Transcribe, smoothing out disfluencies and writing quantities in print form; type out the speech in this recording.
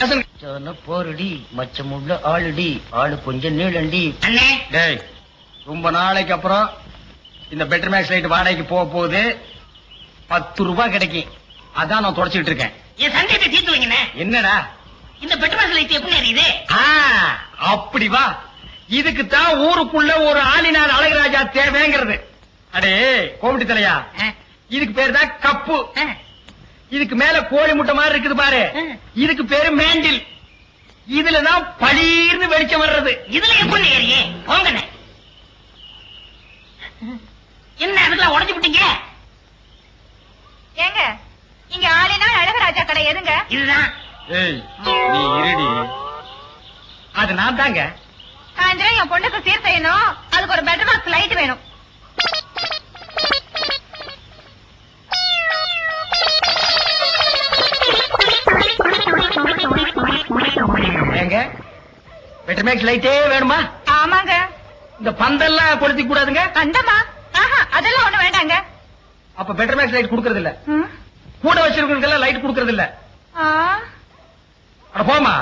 போருடி மச்சமுள்ள ஆளுடி ஆளு கொஞ்சம் நீளண்டி. டேய், ரொம்ப நாளைக்கு அப்புறம் இந்த பெட்டர் மேக்ஸ் லைட் வாடகைக்கு போக போகுது. 10 ரூபாய் கிடைக்கும். அதான் நான் தொடச்சிட்டு இருக்கேன். என் சந்தேகத்தை தீர்த்து வைங்க. என்னடா இந்த பெட்ரோல் லைட் எப்படி எரியுது? அப்படி வா. இதுக்கு தான் ஊருக்குள்ள ஒரு ஆளினார் அழகுராஜா தேவைங்கிறது. அடே கோமிட்டி தலையா, இதுக்கு பேரு தான் கப்பு. இதுக்கு மேல கோழி முட்டை மாதிரி இருக்குது பாரு, இதுக்கு பேரு மேண்டில். இதுலதான் பளீர்னு வெளிச்சம் வர்றது. இதுல எப்படி ஏறியே போங்கண்ணே. என்ன அதுக்கெல்லாம் உடஞ்சு விட்டீங்க? ஏங்க இங்க ஆளினால் அழகராஜா கடை எதுங்க? இதுதான். ஏய் நீ இருடி. அது நான் தாங்க. சாயந்தரம் என் பொண்ணுக்கு சீர் செய்யணும். அதுக்கு ஒரு பெட்டர் பாக்ஸ் லைட் வேணும். ஏங்க பெட்டர் மேக்ஸ் லைட்டே வேணுமா? ஆமாங்க. இந்த பந்தெல்லாம் கொளுத்தி கூடாதுங்க. அந்தமா அதெல்லாம் ஒண்ணு வேண்டாங்க. அப்ப பெட்டர் மேக்ஸ் லைட் குடுக்கறது இல்ல. கூட வச்சிருக்கவங்களுக்கு லைட் குடுக்கறது இல்ல. ஆ போமா.